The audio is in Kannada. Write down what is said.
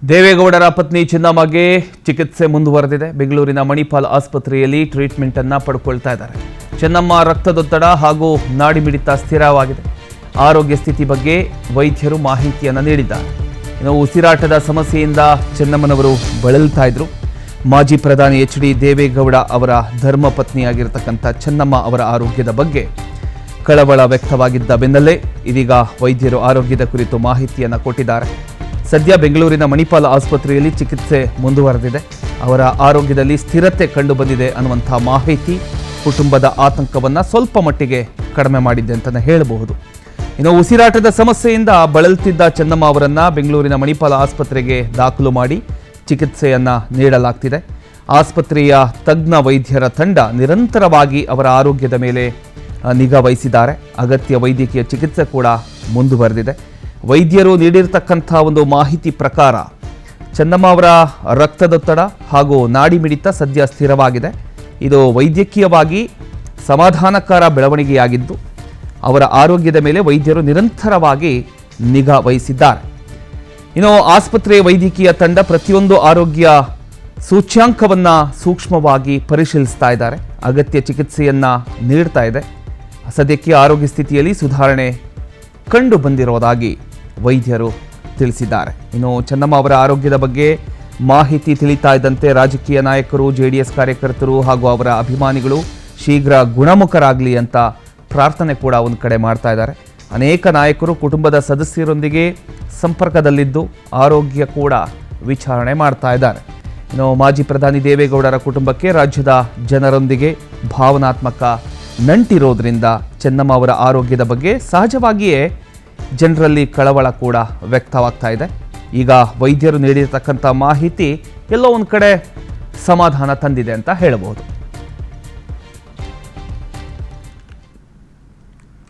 ದೇವೇಗೌಡರ ಪತ್ನಿ ಚೆನ್ನಮ್ಮಗೆ ಚಿಕಿತ್ಸೆ ಮುಂದುವರೆದಿದೆ. ಬೆಂಗಳೂರಿನ ಮಣಿಪಾಲ್ ಆಸ್ಪತ್ರೆಯಲ್ಲಿ ಟ್ರೀಟ್ಮೆಂಟ್ ಅನ್ನು ಪಡ್ಕೊಳ್ತಾ ಇದ್ದಾರೆ. ಚೆನ್ನಮ್ಮ ರಕ್ತದೊತ್ತಡ ಹಾಗೂ ನಾಡಿಮಿಡಿತ ಸ್ಥಿರವಾಗಿದೆ. ಆರೋಗ್ಯ ಸ್ಥಿತಿ ಬಗ್ಗೆ ವೈದ್ಯರು ಮಾಹಿತಿಯನ್ನು ನೀಡಿದ್ದಾರೆ. ಇನ್ನು ಉಸಿರಾಟದ ಸಮಸ್ಯೆಯಿಂದ ಚೆನ್ನಮ್ಮನವರು ಬಳಲ್ತಾ ಇದ್ರು. ಮಾಜಿ ಪ್ರಧಾನಿ ಎಚ್.ಡಿ. ದೇವೇಗೌಡ ಅವರ ಧರ್ಮಪತ್ನಿಯಾಗಿರತಕ್ಕಂಥ ಚೆನ್ನಮ್ಮ ಅವರ ಆರೋಗ್ಯದ ಬಗ್ಗೆ ಕಳವಳ ವ್ಯಕ್ತವಾಗಿದ್ದ ಬೆನ್ನಲ್ಲೇ ಇದೀಗ ವೈದ್ಯರು ಆರೋಗ್ಯದ ಕುರಿತು ಮಾಹಿತಿಯನ್ನು ಕೊಟ್ಟಿದ್ದಾರೆ. ಸದ್ಯ ಬೆಂಗಳೂರಿನ ಮಣಿಪಾಲ್ ಆಸ್ಪತ್ರೆಯಲ್ಲಿ ಚಿಕಿತ್ಸೆ ಮುಂದುವರೆದಿದೆ. ಅವರ ಆರೋಗ್ಯದಲ್ಲಿ ಸ್ಥಿರತೆ ಕಂಡುಬಂದಿದೆ ಅನ್ನುವಂಥ ಮಾಹಿತಿ ಕುಟುಂಬದ ಆತಂಕವನ್ನು ಸ್ವಲ್ಪ ಮಟ್ಟಿಗೆ ಕಡಿಮೆ ಮಾಡಿದೆ ಅಂತಲೇ ಹೇಳಬಹುದು. ಇನ್ನು ಉಸಿರಾಟದ ಸಮಸ್ಯೆಯಿಂದ ಬಳಲ್ತಿದ್ದ ಚೆನ್ನಮ್ಮ ಅವರನ್ನು ಬೆಂಗಳೂರಿನ ಮಣಿಪಾಲ್ ಆಸ್ಪತ್ರೆಗೆ ದಾಖಲು ಮಾಡಿ ಚಿಕಿತ್ಸೆಯನ್ನು ನೀಡಲಾಗ್ತಿದೆ. ಆಸ್ಪತ್ರೆಯ ತಜ್ಞ ವೈದ್ಯರ ತಂಡ ನಿರಂತರವಾಗಿ ಅವರ ಆರೋಗ್ಯದ ಮೇಲೆ ನಿಗಾ ವಹಿಸಿದ್ದಾರೆ. ಅಗತ್ಯ ವೈದ್ಯಕೀಯ ಚಿಕಿತ್ಸೆ ಕೂಡ ಮುಂದುವರೆದಿದೆ. ವೈದ್ಯರು ನೀಡಿರತಕ್ಕಂಥ ಒಂದು ಮಾಹಿತಿ ಪ್ರಕಾರ ಚೆನ್ನಮ್ಮ ಅವರ ರಕ್ತದೊತ್ತಡ ಹಾಗೂ ನಾಡಿ ಮಿಡಿತ ಸದ್ಯ ಸ್ಥಿರವಾಗಿದೆ. ಇದು ವೈದ್ಯಕೀಯವಾಗಿ ಸಮಾಧಾನಕರ ಬೆಳವಣಿಗೆಯಾಗಿದ್ದು ಅವರ ಆರೋಗ್ಯದ ಮೇಲೆ ವೈದ್ಯರು ನಿರಂತರವಾಗಿ ನಿಗಾ ವಹಿಸಿದ್ದಾರೆ. ಇನ್ನು ಆಸ್ಪತ್ರೆಯ ವೈದ್ಯಕೀಯ ತಂಡ ಪ್ರತಿಯೊಂದು ಆರೋಗ್ಯ ಸೂಚ್ಯಾಂಕವನ್ನು ಸೂಕ್ಷ್ಮವಾಗಿ ಪರಿಶೀಲಿಸ್ತಾ ಇದ್ದಾರೆ. ಅಗತ್ಯ ಚಿಕಿತ್ಸೆಯನ್ನು ನೀಡ್ತಾ ಇದೆ. ಸದ್ಯಕ್ಕೆ ಆರೋಗ್ಯ ಸ್ಥಿತಿಯಲ್ಲಿ ಸುಧಾರಣೆ ಕಂಡು ಬಂದಿರುವುದಾಗಿ ವೈದ್ಯರು ತಿಳಿಸಿದ್ದಾರೆ. ಇನ್ನು ಚೆನ್ನಮ್ಮ ಅವರ ಆರೋಗ್ಯದ ಬಗ್ಗೆ ಮಾಹಿತಿ ತಿಳಿತಾ ಇದ್ದಂತೆ ರಾಜಕೀಯ ನಾಯಕರು, JDS ಕಾರ್ಯಕರ್ತರು ಹಾಗೂ ಅವರ ಅಭಿಮಾನಿಗಳು ಶೀಘ್ರ ಗುಣಮುಖರಾಗಲಿ ಅಂತ ಪ್ರಾರ್ಥನೆ ಕೂಡ ಒಂದು ಕಡೆ ಮಾಡ್ತಾ ಇದ್ದಾರೆ. ಅನೇಕ ನಾಯಕರು ಕುಟುಂಬದ ಸದಸ್ಯರೊಂದಿಗೆ ಸಂಪರ್ಕದಲ್ಲಿದ್ದು ಆರೋಗ್ಯ ಕೂಡ ವಿಚಾರಣೆ ಮಾಡ್ತಾ ಇದ್ದಾರೆ. ಇನ್ನು ಮಾಜಿ ಪ್ರಧಾನಿ ದೇವೇಗೌಡರ ಕುಟುಂಬಕ್ಕೆ ರಾಜ್ಯದ ಜನರೊಂದಿಗೆ ಭಾವನಾತ್ಮಕ ನಂಟಿರೋದ್ರಿಂದ ಚೆನ್ನಮ್ಮ ಅವರ ಆರೋಗ್ಯದ ಬಗ್ಗೆ ಸಹಜವಾಗಿಯೇ ಜನರಲ್ಲಿ ಕಳವಳ ಕೂಡ ವ್ಯಕ್ತವಾಗ್ತಾ ಇದೆ. ಈಗ ವೈದ್ಯರು ನೀಡಿರತಕ್ಕಂಥ ಮಾಹಿತಿ ಎಲ್ಲೋ ಒಂದು ಕಡೆ ಸಮಾಧಾನ ತಂದಿದೆ ಅಂತ ಹೇಳಬಹುದು.